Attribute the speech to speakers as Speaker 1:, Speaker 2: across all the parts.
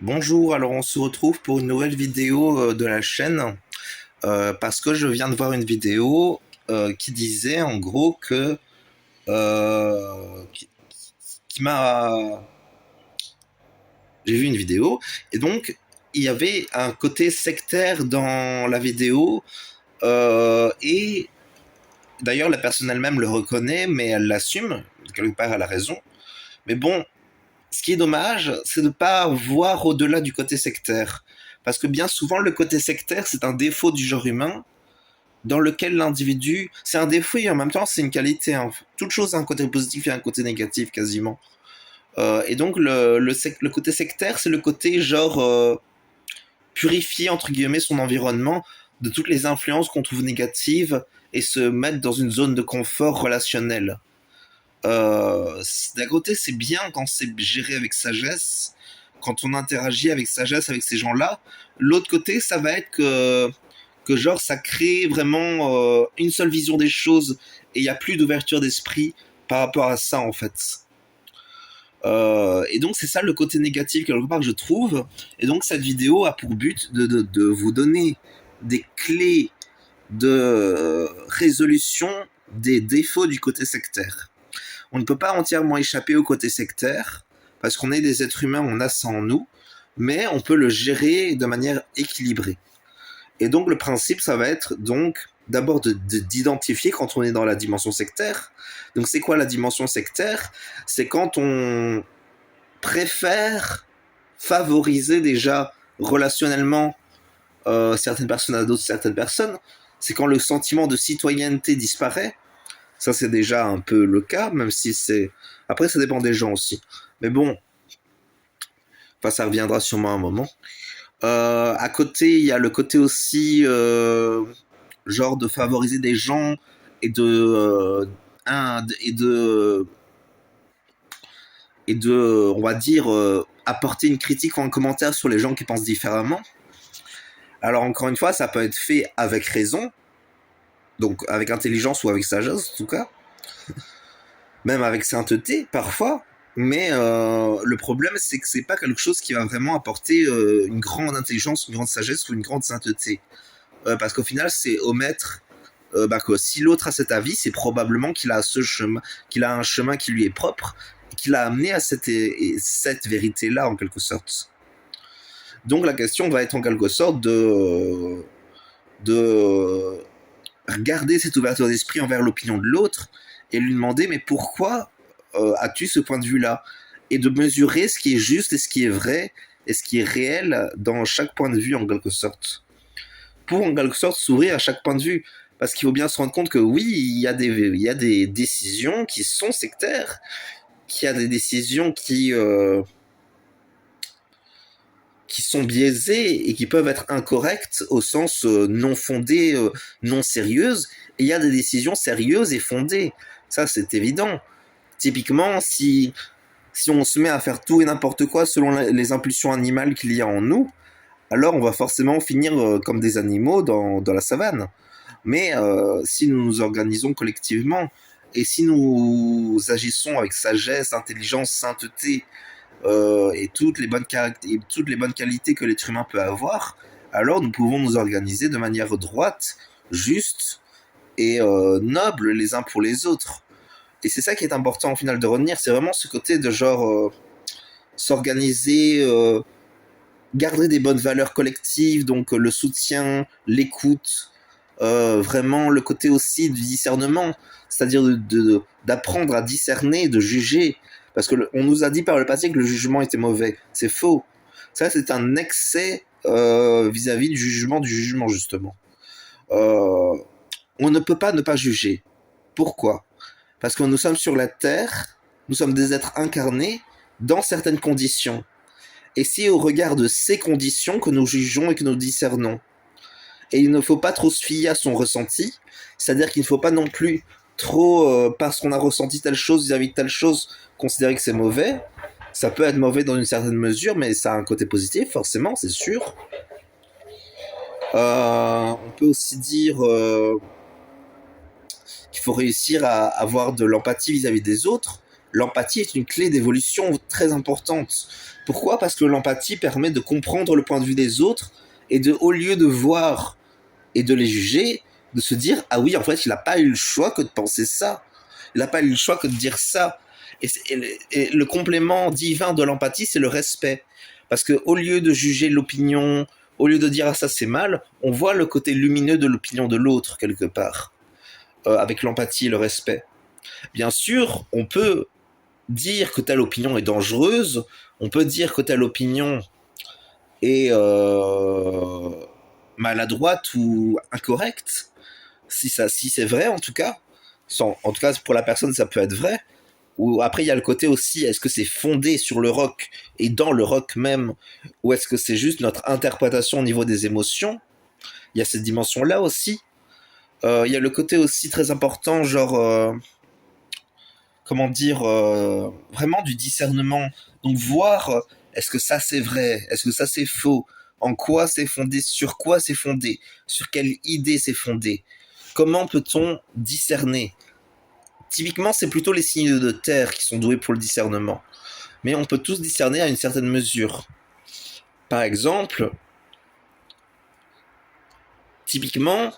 Speaker 1: Bonjour, alors on se retrouve pour une nouvelle vidéo de la chaîne parce que je viens de voir une vidéo qui disait en gros que qui m'a j'ai vu une vidéo et donc il y avait un côté sectaire dans la vidéo et d'ailleurs la personne elle-même le reconnaît mais elle l'assume, quelque part elle a raison, mais bon, ce qui est dommage, c'est de ne pas voir au-delà du côté sectaire. Parce que bien souvent, le côté sectaire, c'est un défaut du genre humain dans lequel l'individu, c'est un défaut et en même temps, c'est une qualité. Hein. Toute chose a un côté positif et un côté négatif, quasiment. Et donc, le côté sectaire, c'est le côté genre purifier, entre guillemets, son environnement de toutes les influences qu'on trouve négatives et se mettre dans une zone de confort relationnel. D'un côté, c'est bien quand c'est géré avec sagesse, quand on interagit avec sagesse avec ces gens-là. L'autre côté, ça va être que genre, ça crée vraiment une seule vision des choses et il n'y a plus d'ouverture d'esprit par rapport à ça, en fait. Et donc, c'est ça le côté négatif, quelque part, que je trouve. Et donc, cette vidéo a pour but de vous donner des clés de résolution des défauts du côté sectaire. On ne peut pas entièrement échapper au côté sectaire, parce qu'on est des êtres humains, on a ça en nous, mais on peut le gérer de manière équilibrée. Et donc le principe, ça va être donc d'abord d'identifier quand on est dans la dimension sectaire. Donc c'est quoi la dimension sectaire? C'est quand on préfère favoriser déjà relationnellement certaines personnes à d'autres certaines personnes. C'est quand le sentiment de citoyenneté disparaît. Ça, c'est déjà un peu le cas, même si c'est... Après, ça dépend des gens aussi. Mais bon, enfin, ça reviendra sûrement à un moment. À côté, il y a le côté aussi, genre, de favoriser des gens et et de, on va dire, apporter une critique ou un commentaire sur les gens qui pensent différemment. Alors, encore une fois, ça peut être fait avec raison, donc avec intelligence ou avec sagesse, en tout cas. Même avec sainteté parfois. Mais le problème, c'est que c'est pas quelque chose qui va vraiment apporter une grande intelligence, une grande sagesse ou une grande sainteté. Parce qu'au final, c'est omettre que si l'autre a cet avis, c'est probablement qu'il a ce chemin, qu'il a un chemin qui lui est propre, et qu'il a amené à cette vérité-là en quelque sorte. Donc la question va être en quelque sorte de garder cette ouverture d'esprit envers l'opinion de l'autre et lui demander mais pourquoi as-tu ce point de vue-là, et de mesurer ce qui est juste et ce qui est vrai et ce qui est réel dans chaque point de vue en quelque sorte, pour en quelque sorte s'ouvrir à chaque point de vue, parce qu'il faut bien se rendre compte que oui, il y a des décisions qui sont sectaires, qu'il y a des décisions qui sont biaisées et qui peuvent être incorrectes au sens non fondées, non sérieuses, et il y a des décisions sérieuses et fondées. Ça, c'est évident. Typiquement, si on se met à faire tout et n'importe quoi selon les impulsions animales qu'il y a en nous, alors on va forcément finir comme des animaux dans la savane. Mais si nous nous organisons collectivement, et si nous agissons avec sagesse, intelligence, sainteté, et toutes les bonnes qualités que l'être humain peut avoir, alors nous pouvons nous organiser de manière droite, juste et noble les uns pour les autres. Et c'est ça qui est important au final de retenir, c'est vraiment ce côté de genre s'organiser, garder des bonnes valeurs collectives, donc le soutien, l'écoute, vraiment le côté aussi du discernement, c'est-à-dire d'apprendre à discerner, de juger, parce que on nous a dit par le passé que le jugement était mauvais, c'est faux. Ça, c'est un excès vis-à-vis du jugement justement. Euh, on ne peut pas ne pas juger. Pourquoi? Parce que nous sommes sur la Terre, nous sommes des êtres incarnés dans certaines conditions. Et c'est au regard de ces conditions que nous jugeons et que nous discernons. Et il ne faut pas trop se fier à son ressenti, c'est-à-dire qu'il ne faut pas non plus trop, parce qu'on a ressenti telle chose vis-à-vis de telle chose, considérer que c'est mauvais. Ça peut être mauvais dans une certaine mesure, mais ça a un côté positif, forcément, c'est sûr. On peut aussi dire qu'il faut réussir à avoir de l'empathie vis-à-vis des autres, l'empathie est une clé d'évolution très importante. Pourquoi? Parce que l'empathie permet de comprendre le point de vue des autres et au lieu de voir et de les juger, de se dire ah oui, en fait, il n'a pas eu le choix que de penser ça. Il n'a pas eu le choix que de dire ça. Et le complément divin de l'empathie, c'est le respect. Parce que au lieu de juger l'opinion, au lieu de dire ah ça c'est mal, on voit le côté lumineux de l'opinion de l'autre quelque part, avec l'empathie et le respect. Bien sûr, on peut dire que telle opinion est dangereuse, on peut dire que telle opinion est maladroite ou incorrecte, si c'est vrai en tout cas. En tout cas, pour la personne, ça peut être vrai. Ou après, il y a le côté aussi, est-ce que c'est fondé sur le rock et dans le rock même, ou est-ce que c'est juste notre interprétation au niveau des émotions? Il y a cette dimension-là aussi. Il y a le côté aussi très important, genre, comment dire, vraiment du discernement. Donc voir, est-ce que ça c'est vrai, est-ce que ça c'est faux, en quoi c'est fondé, sur quoi c'est fondé, sur quelle idée c'est fondé. Comment peut-on discerner? Typiquement, c'est plutôt les signes de terre qui sont doués pour le discernement. Mais on peut tous discerner à une certaine mesure. Par exemple, typiquement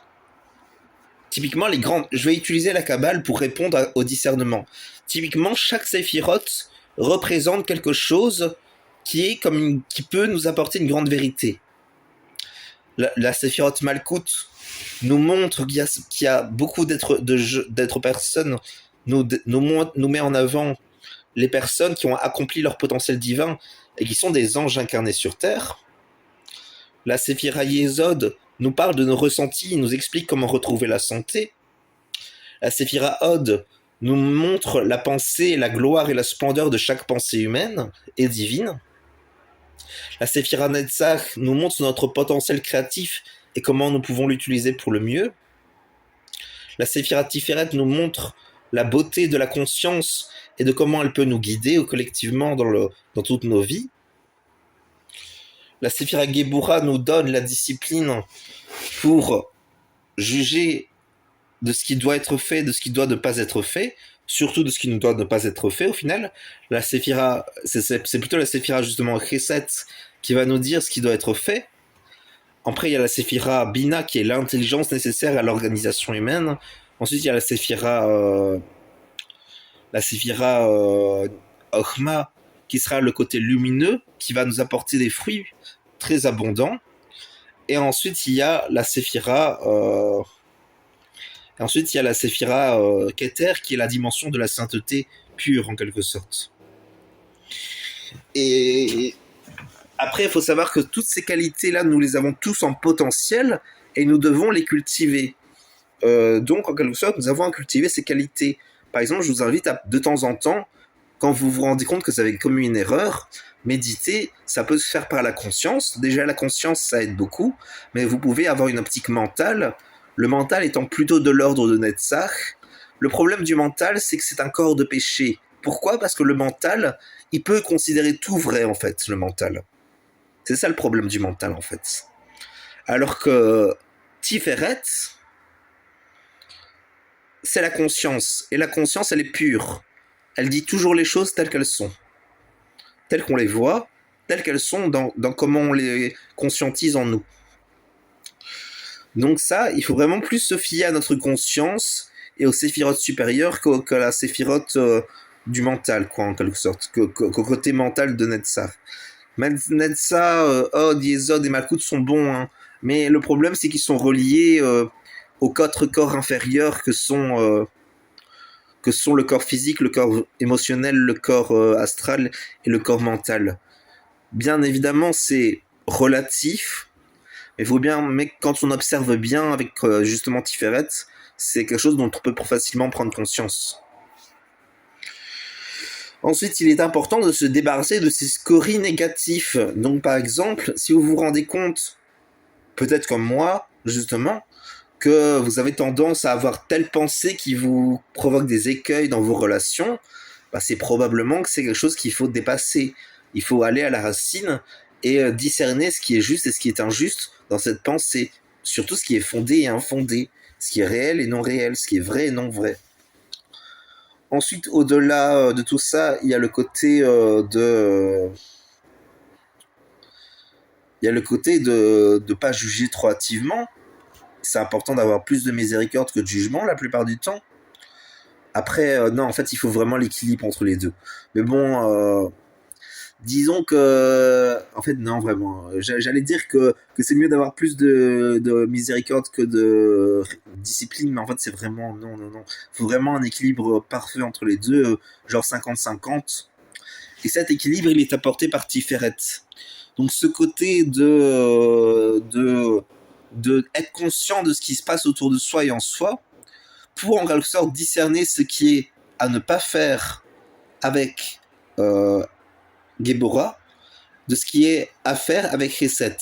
Speaker 1: les grandes... Je vais utiliser la Kabbale pour répondre au discernement. Typiquement, chaque séphirote représente quelque chose qui peut nous apporter une grande vérité. La séphirote Malkout nous montre qu'il y a beaucoup d'êtres personnes, nous met en avant les personnes qui ont accompli leur potentiel divin et qui sont des anges incarnés sur Terre. La Séphira Yesod nous parle de nos ressentis, nous explique comment retrouver la santé. La Séphira Od nous montre la pensée, la gloire et la splendeur de chaque pensée humaine et divine. La Séphira Netzach nous montre notre potentiel créatif et comment nous pouvons l'utiliser pour le mieux. La Séphira Tiferet nous montre la beauté de la conscience et de comment elle peut nous guider collectivement dans toutes nos vies. La Séphira Gebura nous donne la discipline pour juger de ce qui doit être fait, de ce qui doit ne pas être fait, surtout de ce qui ne doit ne pas être fait au final. La Séphira, c'est plutôt la Séphira justement Chesed qui va nous dire ce qui doit être fait. Après, il y a la Séphira Bina qui est l'intelligence nécessaire à l'organisation humaine. Ensuite, il y a la Séphira Ochma qui sera le côté lumineux qui va nous apporter des fruits très abondants. Et ensuite, il y a la Séphira Keter qui est la dimension de la sainteté pure en quelque sorte. Et après, il faut savoir que toutes ces qualités-là, nous les avons tous en potentiel et nous devons les cultiver. Donc, en quelque sorte, nous avons à cultiver ces qualités. Par exemple, je vous invite à, de temps en temps, quand vous vous rendez compte que vous avez commis une erreur, méditer, ça peut se faire par la conscience. Déjà, la conscience, ça aide beaucoup, mais vous pouvez avoir une optique mentale. Le mental étant plutôt de l'ordre de Netzach. Le problème du mental, c'est que c'est un corps de péché. Pourquoi? Parce que le mental, il peut considérer tout vrai, en fait, le mental. C'est ça le problème du mental, en fait. Alors que Tiferet, c'est la conscience. Et la conscience, elle est pure. Elle dit toujours les choses telles qu'elles sont. Telles qu'on les voit, telles qu'elles sont dans comment on les conscientise en nous. Donc ça, il faut vraiment plus se fier à notre conscience et aux séphirotes supérieures qu'à la séphirote du mental, quoi, en quelque sorte, qu'au côté mental de Netzach. Netzach, Od, Yesod et Malkout sont bons, hein, mais le problème, c'est qu'ils sont reliés aux 4 corps inférieurs que sont le corps physique, le corps émotionnel, le corps astral et le corps mental. Bien évidemment, c'est relatif, mais quand on observe bien avec justement Tiferet, c'est quelque chose dont on peut facilement prendre conscience. Ensuite, il est important de se débarrasser de ces scories négatifs. Donc, par exemple, si vous vous rendez compte, peut-être comme moi, justement, que vous avez tendance à avoir telle pensée qui vous provoque des écueils dans vos relations, bah c'est probablement que c'est quelque chose qu'il faut dépasser. Il faut aller à la racine et discerner ce qui est juste et ce qui est injuste dans cette pensée. Surtout ce qui est fondé et infondé, ce qui est réel et non réel, ce qui est vrai et non vrai. Ensuite, au-delà de tout ça, il y a le côté il y a le côté de pas juger trop hâtivement. C'est important d'avoir plus de miséricorde que de jugement la plupart du temps. Après, non, en fait, il faut vraiment l'équilibre entre les deux. Mais bon, disons que, en fait, non, vraiment. J'allais dire que c'est mieux d'avoir plus de miséricorde que de discipline, mais en fait, c'est vraiment, non, non, non. Il faut vraiment un équilibre parfait entre les deux, genre 50-50. Et cet équilibre, il est apporté par Tiferet. Donc, ce côté de être conscient de ce qui se passe autour de soi et en soi, pour en quelque sorte discerner ce qui est à ne pas faire avec euh, Gebora, de ce qui est à faire avec Reset.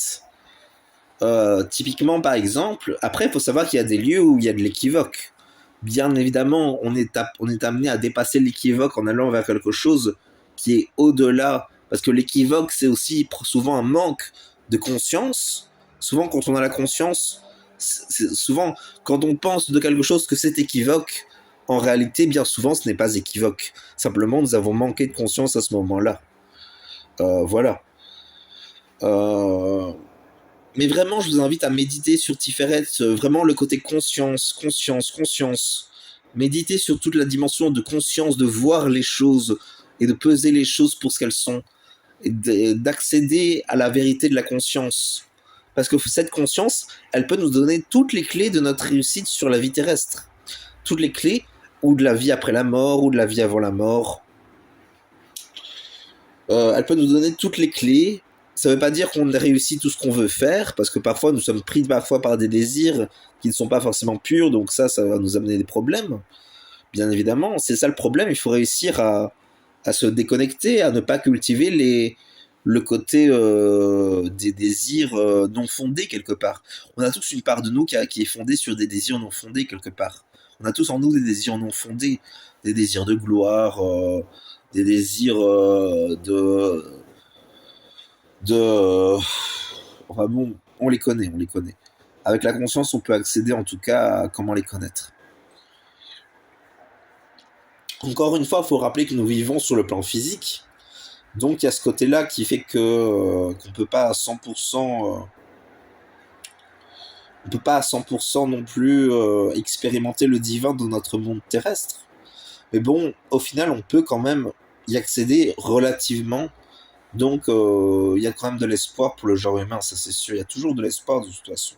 Speaker 1: Typiquement, par exemple, après, il faut savoir qu'il y a des lieux où il y a de l'équivoque. Bien évidemment, on est amené à dépasser l'équivoque en allant vers quelque chose qui est au-delà, parce que l'équivoque, c'est aussi souvent un manque de conscience. Souvent, quand on a la conscience, souvent, quand on pense de quelque chose que c'est équivoque, en réalité, bien souvent, ce n'est pas équivoque. Simplement, nous avons manqué de conscience à ce moment-là. Voilà. Euh, mais vraiment, je vous invite à méditer sur Tiferet, vraiment le côté conscience, conscience, conscience. Méditer sur toute la dimension de conscience, de voir les choses et de peser les choses pour ce qu'elles sont, et d'accéder à la vérité de la conscience. Parce que cette conscience, elle peut nous donner toutes les clés de notre réussite sur la vie terrestre. Toutes les clés, ou de la vie après la mort, ou de la vie avant la mort. Elle peut nous donner toutes les clés. Ça ne veut pas dire qu'on réussit tout ce qu'on veut faire, parce que parfois nous sommes pris parfois par des désirs qui ne sont pas forcément purs, donc ça va nous amener des problèmes. Bien évidemment, c'est ça le problème, il faut réussir à se déconnecter, à ne pas cultiver le côté des désirs non fondés quelque part. On a tous une part de nous qui est fondée sur des désirs non fondés quelque part. On a tous en nous des désirs non fondés, des désirs de gloire, des désirs de... Enfin bon, on les connaît, on les connaît. Avec la conscience, on peut accéder en tout cas à comment les connaître. Encore une fois, il faut rappeler que nous vivons sur le plan physique. Donc il y a ce côté-là qui fait que qu'on peut pas à 100%, on peut pas à 100% non plus expérimenter le divin dans notre monde terrestre. Mais bon, au final, on peut quand même y accéder relativement. Donc il y a quand même de l'espoir pour le genre humain, ça c'est sûr. Il y a toujours de l'espoir de toute façon.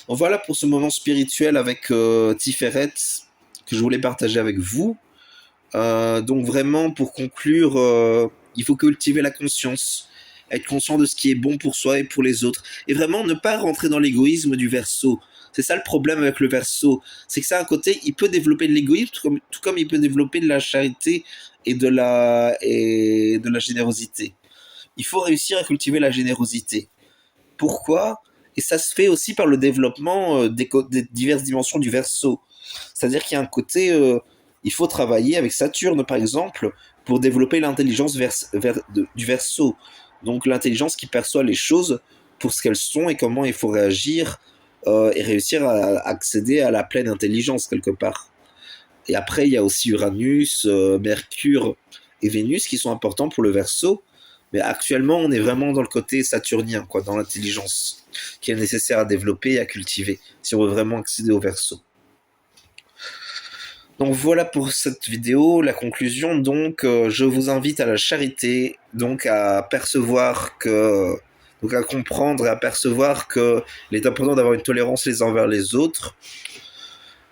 Speaker 1: Donc voilà pour ce moment spirituel avec Tiferet que je voulais partager avec vous. Donc vraiment, pour conclure, il faut cultiver la conscience, être conscient de ce qui est bon pour soi et pour les autres, et vraiment ne pas rentrer dans l'égoïsme du verso. C'est ça le problème avec le verso, c'est que ça, à côté, il peut développer de l'égoïsme, tout comme il peut développer de la charité et de la générosité. Il faut réussir à cultiver la générosité. Pourquoi? Et ça se fait aussi par le développement des diverses dimensions du verso. C'est-à-dire qu'il y a un côté, il faut travailler avec Saturne par exemple pour développer l'intelligence du verso. Donc l'intelligence qui perçoit les choses pour ce qu'elles sont et comment il faut réagir et réussir à accéder à la pleine intelligence quelque part. Et après, il y a aussi Uranus, Mercure et Vénus qui sont importants pour le verso. Mais actuellement, on est vraiment dans le côté saturnien, quoi, dans l'intelligence, qui est nécessaire à développer et à cultiver, si on veut vraiment accéder au verso. Donc voilà pour cette vidéo, la conclusion. Donc, je vous invite à la charité, donc à percevoir que, donc à comprendre et à percevoir que il est important d'avoir une tolérance les uns envers les autres.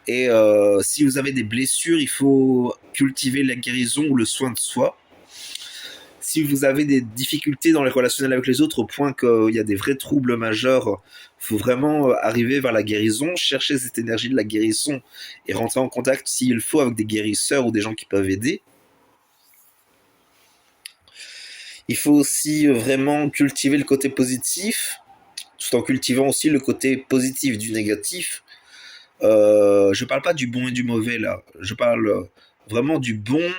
Speaker 1: Et si vous avez des blessures, il faut cultiver la guérison ou le soin de soi. Si vous avez des difficultés dans les relationnels avec les autres au point qu'il y a des vrais troubles majeurs, il faut vraiment arriver vers la guérison, chercher cette énergie de la guérison et rentrer en contact s'il faut avec des guérisseurs ou des gens qui peuvent aider. Il faut aussi vraiment cultiver le côté positif, tout en cultivant aussi le côté positif du négatif. Je parle pas du bon et du mauvais là, je parle vraiment du bon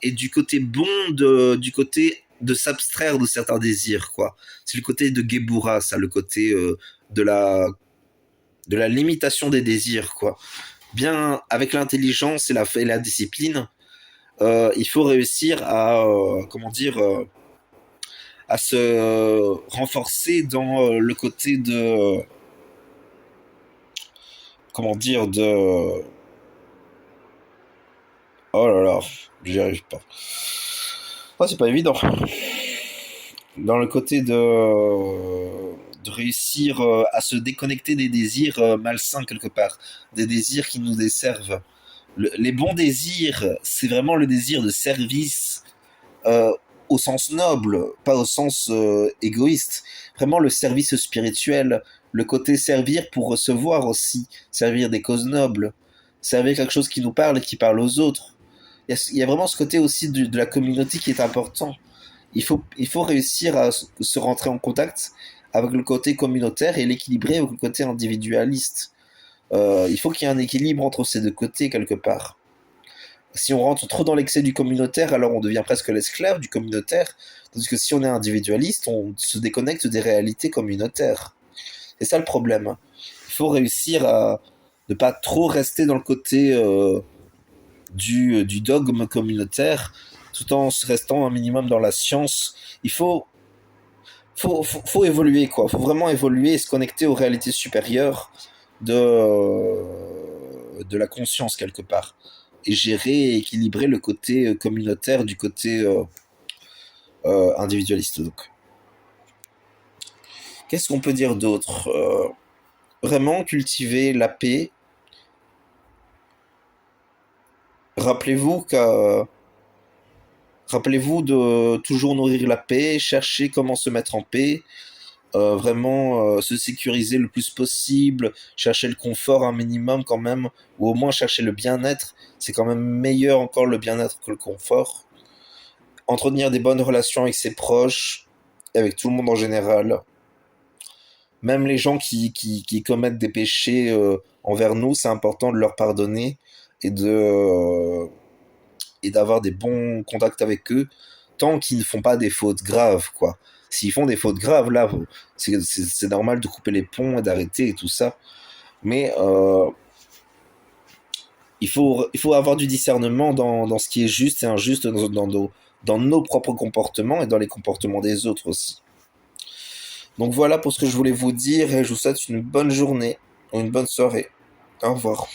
Speaker 1: et du côté bon du côté de s'abstraire de certains désirs quoi. C'est le côté de Gebura, ça, le côté de la limitation des désirs quoi. bien avec l'intelligence et la discipline, il faut réussir à, comment dire, à se renforcer dans le côté de, comment dire, de, oh là là, j'y arrive pas. Oh, c'est pas évident. Dans le côté de réussir à se déconnecter des désirs malsains quelque part, des désirs qui nous desservent. Les bons désirs, c'est vraiment le désir de service euh, au sens noble, pas au sens égoïste. Vraiment le service spirituel, le côté servir pour recevoir aussi, servir des causes nobles, servir quelque chose qui nous parle et qui parle aux autres. Il y a vraiment ce côté aussi de la communauté qui est important. Il faut réussir à se rentrer en contact avec le côté communautaire et l'équilibrer avec le côté individualiste. Il faut qu'il y ait un équilibre entre ces deux côtés quelque part. Si on rentre trop dans l'excès du communautaire, alors on devient presque l'esclave du communautaire, tandis que si on est individualiste, on se déconnecte des réalités communautaires. C'est ça le problème. Il faut réussir à ne pas trop rester dans le côté du dogme communautaire, tout en restant un minimum dans la science. Il faut évoluer, quoi. Faut vraiment évoluer et se connecter aux réalités supérieures de la conscience, quelque part. Et gérer et équilibrer le côté communautaire du côté individualiste. Donc, qu'est-ce qu'on peut dire d'autre vraiment cultiver la paix. Rappelez-vous qu'à Rappelez-vous de toujours nourrir la paix, chercher comment se mettre en paix, vraiment se sécuriser le plus possible, chercher le confort un minimum quand même, ou au moins chercher le bien-être. C'est quand même meilleur encore le bien-être que le confort. Entretenir des bonnes relations avec ses proches, et avec tout le monde en général. Même les gens qui commettent des péchés envers nous, c'est important de leur pardonner et et d'avoir des bons contacts avec eux tant qu'ils ne font pas des fautes graves, quoi. S'ils font des fautes graves, là, c'est normal de couper les ponts et d'arrêter et tout ça. Mais il faut avoir du discernement dans ce qui est juste et injuste dans nos propres comportements et dans les comportements des autres aussi. Donc voilà pour ce que je voulais vous dire et je vous souhaite une bonne journée ou une bonne soirée. Au revoir.